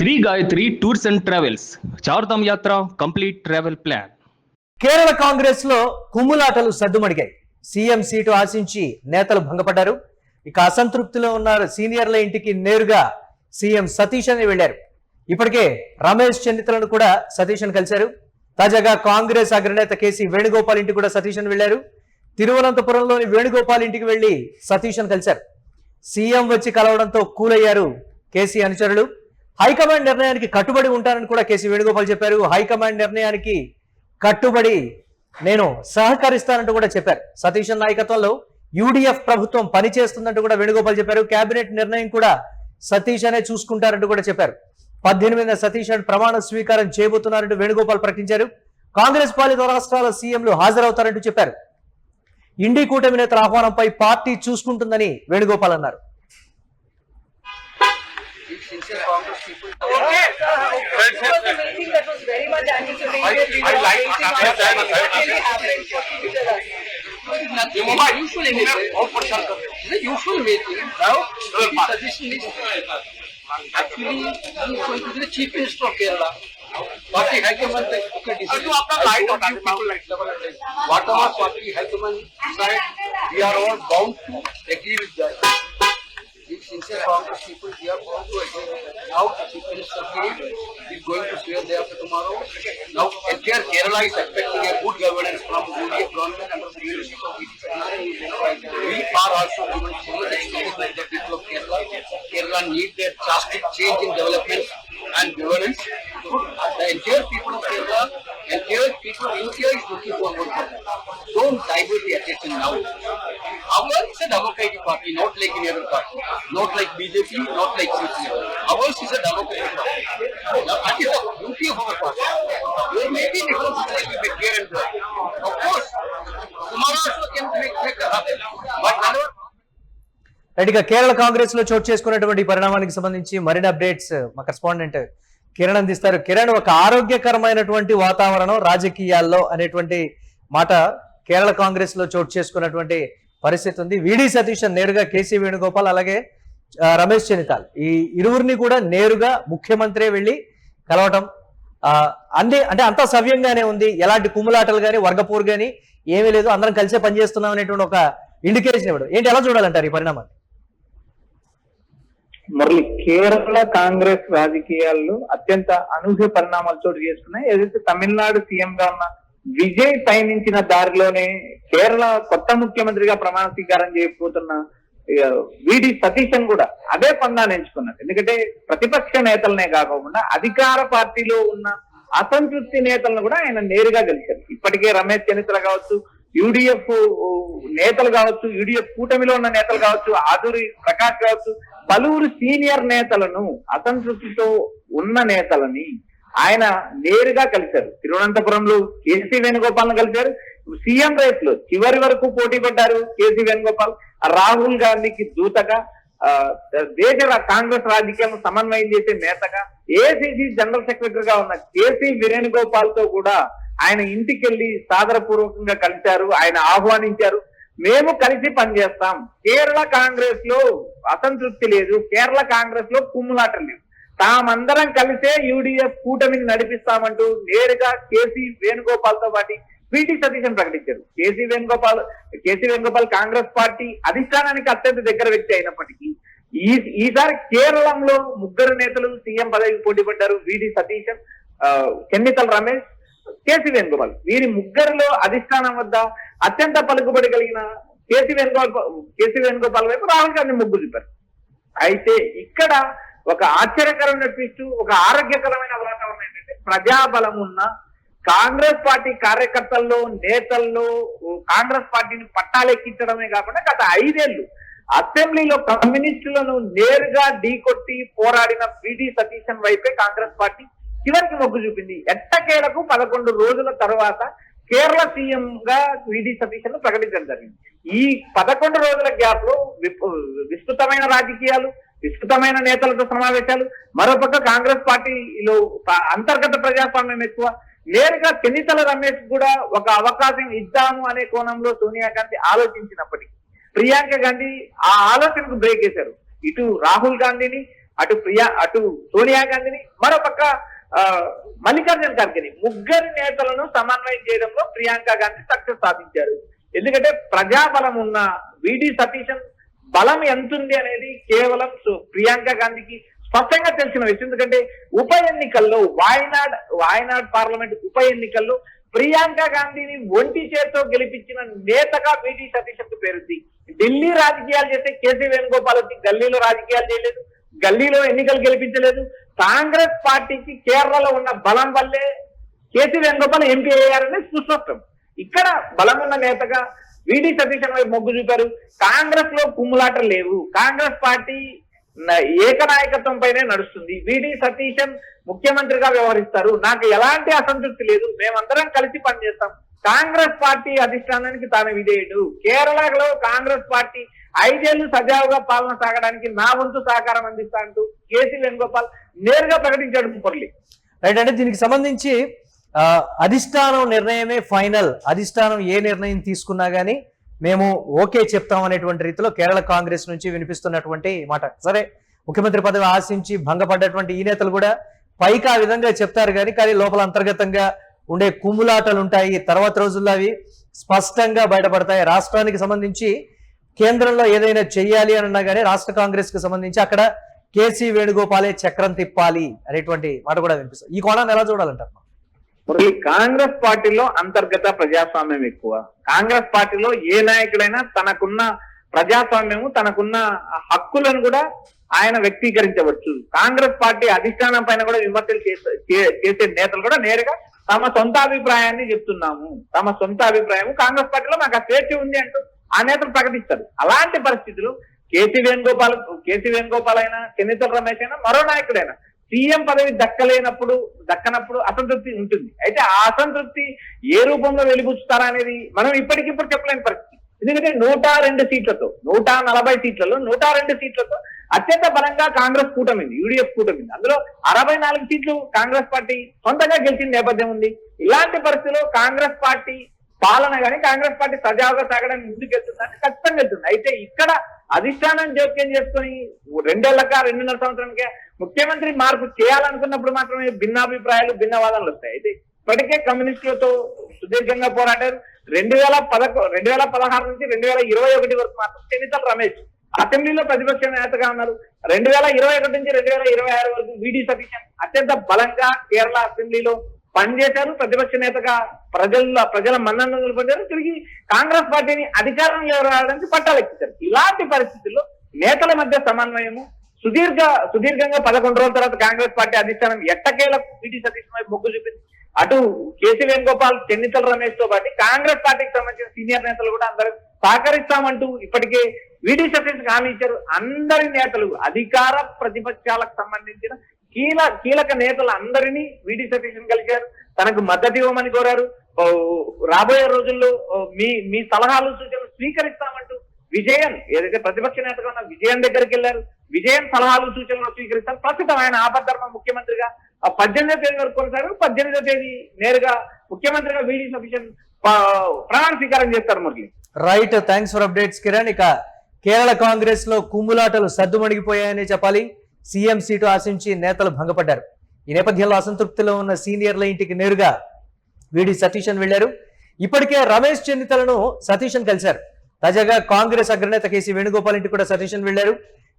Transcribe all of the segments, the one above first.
Shri Gayatri tours and travels Chardham యాత్ర complete travel plan. Kerala Congress లో కుమ్ములాటలు సద్దుమడిగాయి. సీఎం సీటు ఆశించి నేతలు భంగపడ్డారు. ఇక అసంతృప్తిలో ఉన్న సీనియర్ల ఇంటికి నేరుగా సీఎం సతీష్ అని వెళ్లారు. ఇప్పటికే రమేష్ చెన్నితలను కూడా సతీష్ అని కలిశారు. తాజాగా కాంగ్రెస్ అగ్రనేత కేసీ వేణుగోపాల్ ఇంటికి కూడా సతీష్ అని వెళ్లారు. తిరువనంతపురంలోని వేణుగోపాల్ ఇంటికి వెళ్లి సతీష్ అని కలిశారు. సీఎం వచ్చి కలవడంతో కూలయ్యారు కేసీ అనుచరులు. హైకమాండ్ నిర్ణయానికి కట్టుబడి ఉంటారని కూడా కేసీ వేణుగోపాల్ చెప్పారు. హైకమాండ్ నిర్ణయానికి కట్టుబడి నేను సహకరిస్తానంటూ కూడా చెప్పారు. సతీష్ నాయకత్వంలో యూడీఎఫ్ ప్రభుత్వం పనిచేస్తుందంటూ కూడా వేణుగోపాల్ చెప్పారు. కేబినెట్ నిర్ణయం కూడా సతీష్ అనే చూసుకుంటారంటూ కూడా చెప్పార్. 18న సతీష్ ప్రమాణ స్వీకారం చేయబోతున్నారంటూ వేణుగోపాల్ ప్రకటించారు. కాంగ్రెస్ పాలిత రాష్ట్రాల సీఎంలు హాజరవుతారంటూ చెప్పారు. ఇండి కూటమి నేతల ఆహ్వానంపై పార్టీ చూసుకుంటుందని వేణుగోపాల్ అన్నారు. Congress people. Okay. It was a meeting that was very much anticipated. We were waiting on what really happened. Usual meeting. The usual meeting. Now, suggestion is actually he is going to be the Chief Minister of Kerala. Party High Command took a decision. Whatever Party High Command decide, we are all bound to agree with that. Sincere Congress people, we are going to agree. Now, Chief Minister is going to swear day after tomorrow. Now, entire Kerala is expecting a good governance from UDF government under the leadership of VP Satish. We are also given so much experience like the people of Kerala. Kerala needs a drastic change in development and governance. The entire people of Kerala, entire people in India is looking forward to that. Don't divert the attention now. Ours is a democratic party, not like any other party. Not like BJP, not like CPM. Ours is a democratic party. That is the beauty of our party. There may be differences a little bit here and there. Of course, tomorrow also can make happen. But never. రైట్గా Kerala Congress లో చోటు చేసుకున్నటువంటి పరిణామానికి సంబంధించి మరిన్ని updates మా correspondent Kiran అందిస్తారు. కిరణ్, ఒక ఆరోగ్యకరమైనటువంటి వాతావరణం రాజకీయాల్లో అనేటువంటి మాట కేరళ కాంగ్రెస్ లో చోటు చేసుకున్నటువంటి పరిస్థితి ఉంది. విడి సతీష్ నేరుగా కేసీ వేణుగోపాల్ అలాగే రమేష్ చెన్నితాల్ ఈ ఇరువురిని కూడా నేరుగా ముఖ్యమంత్రి వెళ్ళి కలవటం అంటే అంతా సవ్యంగానే ఉంది. ఎలాంటి కుమ్ములాటలు కానీ వర్గపోరు కానీ ఏమీ లేదు. అందరం కలిసే పనిచేస్తున్నాం అనేటువంటి ఒక ఇండికేషన్ ఇవ్వడం ఏంటి, ఎలా చూడాలంటారు ఈ పరిణామాన్ని? మురళి, కేరళ కాంగ్రెస్ రాజకీయాల్లో అత్యంత అనూహ్య పరిణామాలు చోటు చేసుకున్నాయి. ఏదైతే తమిళనాడు సీఎం గా ఉన్న విజయ్ పయనించిన దారిలోనే కేరళ కొత్త ముఖ్యమంత్రిగా ప్రమాణ స్వీకారం చేయబోతున్న విడి సతీష్ కూడా అదే పందాన్ని ఎంచుకున్నారు. ఎందుకంటే ప్రతిపక్ష నేతలనే కాకుండా అధికార పార్టీలో ఉన్న అసంతృప్తి నేతలను కూడా ఆయన నేరుగా గెలిచారు. ఇప్పటికే రమేష్ చెన్నితల కావచ్చు, యూడిఎఫ్ నేతలు కావచ్చు, యూడిఎఫ్ కూటమిలో ఉన్న నేతలు కావచ్చు, ఆదూరి ప్రకాష్ కావచ్చు, పలువురు సీనియర్ నేతలను, అసంతృప్తితో ఉన్న నేతలని ఆయన నేరుగా కలిశారు. తిరువనంతపురంలో కేసీ వేణుగోపాల్ కలిశారు. సీఎం రేస్ లో చివరి వరకు పోటీ పడ్డారు కేసీ వేణుగోపాల్. రాహుల్ గాంధీకి దూతగా, దేశ కాంగ్రెస్ రాజకీయాలను సమన్వయం చేసే నేతగా, ఏఐసిసి జనరల్ సెక్రటరీగా ఉన్న కేసీ వేణుగోపాల్ తో కూడా ఆయన ఇంటికెళ్లి సాదరపూర్వకంగా కలిశారు. ఆయన ఆహ్వానించారు. మేము కలిసి పనిచేస్తాం. కేరళ కాంగ్రెస్ లో అసంతృప్తి లేదు, కేరళ కాంగ్రెస్ లో కుమ్ములాటలు లేవు, తామందరం కలిసే యూడీఎఫ్ కూటమిని నడిపిస్తామంటూ నేరుగా కేసీ వేణుగోపాల్ తో పాటు విడి సతీష్ ప్రకటించారు. కేసీ వేణుగోపాల్ కాంగ్రెస్ పార్టీ అధిష్టానానికి అత్యంత దగ్గర వ్యక్తి అయినప్పటికీ ఈసారి కేరళంలో ముగ్గురు నేతలు సీఎం పదవికి పోటీ పడ్డారు. విడి సతీష్, చెన్నితల రమేష్, కేసీ వేణుగోపాల్. వీరి ముగ్గురులో అధిష్టానం వద్ద అత్యంత పలుకుబడి కలిగిన కేసీ వేణుగోపాల్ వైపు రాహుల్ గాంధీ ముగ్గు చూపారు. అయితే ఇక్కడ ఒక ఆశ్చర్యకరమైన ట్విస్ట్, ఒక ఆరోగ్యకరమైన వాతావరణం ఏంటంటే ప్రజాబలం ఉన్న కాంగ్రెస్ పార్టీ కార్యకర్తల్లో, నేతల్లో కాంగ్రెస్ పార్టీని పట్టాలెక్కించడమే కాకుండా గత 5 ఏళ్లు అసెంబ్లీలో కమ్యూనిస్టులను నేరుగా ఢీకొట్టి పోరాడిన విడి సతీష్ వైపే కాంగ్రెస్ పార్టీ చివరికి మొగ్గు చూపింది. ఎట్టకేలకు 11 రోజుల తర్వాత కేరళ సీఎం గా విడి సతీష్ ప్రకటించడం జరిగింది. ఈ 11 రోజుల గ్యాప్ లో విస్తృతమైన రాజకీయాలు, విస్తృతమైన నేతలతో సమావేశాలు, మరోపక్క కాంగ్రెస్ పార్టీలో అంతర్గత ప్రజాస్వామ్యం ఎక్కువ. నేరుగా చెన్నితల రమేష్ కూడా ఒక అవకాశం ఇద్దాము అనే కోణంలో సోనియా గాంధీ ఆలోచించినప్పటికీ ప్రియాంక గాంధీ ఆ ఆలోచనకు బ్రేక్ వేశారు. ఇటు రాహుల్ గాంధీని అటు సోనియా గాంధీని, మరోపక్క మల్లికార్జున ఖర్గేని, ముగ్గురు నేతలను సమన్వయం చేయడంలో ప్రియాంక గాంధీ సక్సెస్ సాధించారు. ఎందుకంటే ప్రజాబలం ఉన్న విడి సతీశన్ బలం ఎంతుంది అనేది కేవలం ప్రియాంక గాంధీకి స్పష్టంగా తెలిసిన విషయం. ఎందుకంటే ఉప ఎన్నికల్లో వాయనాడ్ పార్లమెంట్ ఉప ఎన్నికల్లో ప్రియాంక గాంధీని ఒంటి చేత్తో గెలిపించిన నేతగా విడి సతీశన్ కు పేరుంది. ఢిల్లీ రాజకీయాలు చేస్తే కేసీ వేణుగోపాల్ వచ్చి గల్లీలో రాజకీయాలు చేయలేదు, గల్లీలో ఎన్నికలు గెలిపించలేదు. కాంగ్రెస్ పార్టీకి కేరళలో ఉన్న బలం వల్లే కేసీ వేణుగోపాల్ ఎంపీ అయ్యారని సుస్పష్టం. ఇక్కడ బలం ఉన్న నేతగా విడి సతీశన్ వైపు మొగ్గు చూపారు. కాంగ్రెస్ లో కుమ్ములాటలు లేవు, కాంగ్రెస్ పార్టీ ఏకనాయకత్వం పైనే నడుస్తుంది. విడి సతీశన్ ముఖ్యమంత్రిగా వ్యవహరిస్తారు, నాకు ఎలాంటి అసంతృప్తి లేదు, మేమందరం కలిసి పనిచేస్తాం, కాంగ్రెస్ పార్టీ అధిష్టానానికి తాను విధేయుడు, కేరళలో కాంగ్రెస్ పార్టీ 5 ఏళ్లు సజావుగా పాలన సాగడానికి నా వంతు సహకారం అందిస్తా అంటూ కేసీ వేణుగోపాల్ నేరుగా ప్రకటించాడు మురళి. రైట్, అంటే దీనికి సంబంధించి అధిష్టానం నిర్ణయమే ఫైనల్, అధిష్టానం ఏ నిర్ణయం తీసుకున్నా గానీ మేము ఓకే చెప్తాం అనేటువంటి రీతిలో కేరళ కాంగ్రెస్ నుంచి వినిపిస్తున్నటువంటి మాట. సరే, ముఖ్యమంత్రి పదవి ఆశించి భంగపడ్డటువంటి ఈ నేతలు కూడా పైకి ఆ విధంగా చెప్తారు కానీ లోపల అంతర్గతంగా ఉండే కుమ్ములాటలు ఉంటాయి. తర్వాత రోజుల్లో అవి స్పష్టంగా బయటపడతాయి. రాష్ట్రానికి సంబంధించి కేంద్రంలో ఏదైనా చెయ్యాలి అని అన్నా కానీ రాష్ట్ర కాంగ్రెస్ కి సంబంధించి అక్కడ కేసీ వేణుగోపాలే చక్రం తిప్పాలి అనేటువంటి మాట కూడా వినిపిస్తుంది. ఈ కోణాన్ని ఎలా చూడాలంటారు? మురళి, కాంగ్రెస్ పార్టీలో అంతర్గత ప్రజాస్వామ్యం ఎక్కువ. కాంగ్రెస్ పార్టీలో ఏ నాయకుడైనా తనకున్న ప్రజాస్వామ్యము, తనకున్న హక్కులను కూడా ఆయన వ్యక్తీకరించవచ్చు. కాంగ్రెస్ పార్టీ అధిష్టానం పైన కూడా విమర్శలు చేసే నేతలు కూడా నేరుగా తమ సొంత అభిప్రాయాన్ని చెప్తున్నాము, తమ సొంత అభిప్రాయం కాంగ్రెస్ పార్టీలో మాకు ఆ స్వేచ్ఛ ఉంది అంటూ ఆ నేతలు ప్రకటిస్తారు. అలాంటి పరిస్థితులు కేసీ వేణుగోపాల్ అయినా, చెన్నితల రమేష్ అయినా, మరో నాయకుడైనా సీఎం పదవి దక్కనప్పుడు అసంతృప్తి ఉంటుంది. అయితే ఆ అసంతృప్తి ఏ రూపంలో వెలిబుచ్చుతారా అనేది మనం ఇప్పటికిప్పుడు చెప్పలేని పరిస్థితి. ఎందుకంటే 102 సీట్లతో 140 సీట్లలో 102 సీట్లతో అత్యంత బలంగా కాంగ్రెస్ కూటమింది, యూడీఎఫ్ కూటమింది. అందులో 64 సీట్లు కాంగ్రెస్ పార్టీ సొంతంగా గెలిచిన నేపథ్యం ఉంది. ఇలాంటి పరిస్థితుల్లో కాంగ్రెస్ పార్టీ పాలన కానీ కాంగ్రెస్ పార్టీ సజావుగా సాగడానికి ముందుకు వెళ్తుందంటే ఖచ్చితంగా వెళ్తుంది. అయితే ఇక్కడ అధిష్టానం జోక్యం చేసుకుని 2.5 సంవత్సరానికే ముఖ్యమంత్రి మార్పు చేయాలనుకున్నప్పుడు మాత్రమే భిన్నాభిప్రాయాలు, భిన్నవాదాలు వస్తాయి. అయితే ఇప్పటికే కమ్యూనిస్టులతో సుదీర్ఘంగా పోరాడారు. 2016 నుంచి 2021 వరకు మాత్రం చెన్నితల రమేష్ అసెంబ్లీలో ప్రతిపక్ష నేతగా ఉన్నారు. 2021 నుంచి 2026 వరకు విడి సతీశన్ అత్యంత బలంగా కేరళ అసెంబ్లీలో పనిచేశారు. ప్రతిపక్ష నేతగా ప్రజల మన్ననలు పొందారు. తిరిగి కాంగ్రెస్ పార్టీని అధికారంలో రావడానికి పట్టాలెక్కించారు. ఇలాంటి పరిస్థితుల్లో నేతల మధ్య సమన్వయము సుదీర్ఘంగా 11 రోజుల తర్వాత కాంగ్రెస్ పార్టీ అధిష్టానం ఎట్టకేలకు విడి సతీశన్ వైపు మొగ్గు చూపింది. అటు కేసీ వేణుగోపాల్, చెన్నితల రమేష్ తో పాటు కాంగ్రెస్ పార్టీకి సంబంధించిన సీనియర్ నేతలు కూడా అందరూ సహకరిస్తామంటూ ఇప్పటికే విడి సతీశ్ హామీ ఇచ్చారు. అందరి నేతలు, అధికార ప్రతిపక్షాలకు సంబంధించిన కీలక నేతలు అందరినీ విడి సతీశన్ కలిశారు, తనకు మద్దతు ఇవ్వమని కోరారు. రాబోయే రోజుల్లో మీ సలహాలు, సూచనలు స్వీకరిస్తామంటూ విజయన్, ఏదైతే ప్రతిపక్ష నేతగా ఉన్న విజయన్ దగ్గరికి వెళ్లారు. విజయన్ సలహాలు, సూచనలు స్వీకరిస్తారు. ప్రస్తుతం ఆయన ఆపద్ధర్మ ముఖ్యమంత్రిగా 18వ తేదీ వరకు కొనసాగారు. 18వ తేదీ నేరుగా ముఖ్యమంత్రిగా విడి సతీశన్ ప్రమాణ స్వీకారం చేస్తారు. Murali, right, thanks for updates Kiran. ఇక కేరళ కాంగ్రెస్ లో కుమ్ములాటలు సద్దుమణిగిపోయాయని చెప్పాలి. సీఎం సీటు ఆశించి నేతలు భంగపడ్డారు. ఈ నేపథ్యంలో అసంతృప్తిలో ఉన్న సీనియర్ల ఇంటికి నేరుగా విడి సతీశన్ వెళ్లారు. ఇప్పటికే రమేష్ చెన్నితలను సతీశన్ కలిశారు. తాజాగా కాంగ్రెస్ అగ్రనేత కేసీ వేణుగోపాల్ ఇంటికి కూడా సతీశన్ వెళ్లారు.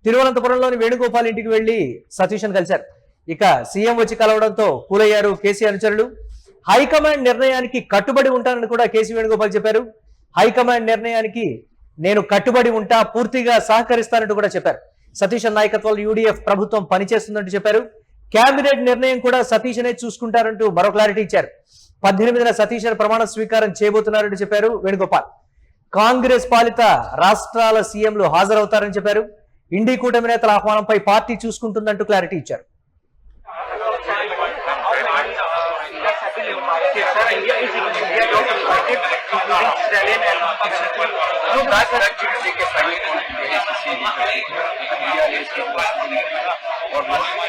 తిరువనంతపురంలోని వేణుగోపాల్ ఇంటికి వెళ్లి సతీశన్ కలిశారు. ఇక సీఎం వచ్చి కలవడంతో కూలయ్యారు కేసీ అనుచరులు. హైకమాండ్ నిర్ణయానికి కట్టుబడి ఉంటానని కూడా కేసీ వేణుగోపాల్ చెప్పారు. హైకమాండ్ నిర్ణయానికి నేను కట్టుబడి ఉంటా, పూర్తిగా సహకరిస్తానంటూ కూడా చెప్పారు. సతీశన్ నాయకత్వంలో యూడీఎఫ్ ప్రభుత్వం పనిచేస్తుందంటూ చెప్పారు. కేబినెట్ నిర్ణయం కూడా సతీశనే చూసుకుంటారంటూ మరో క్లారిటీ ఇచ్చారు. 18న సతీశన్ ప్రమాణ స్వీకారం చేయబోతున్నారంటూ చెప్పారు వేణుగోపాల్. కాంగ్రెస్ పాలిత రాష్ట్రాల సీఎంలు హాజరవుతారని చెప్పారు. ఇండి కూటమి నేతల ఆహ్వానంపై పార్టీ చూసుకుంటుందంటూ క్లారిటీ ఇచ్చారు.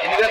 Anyway,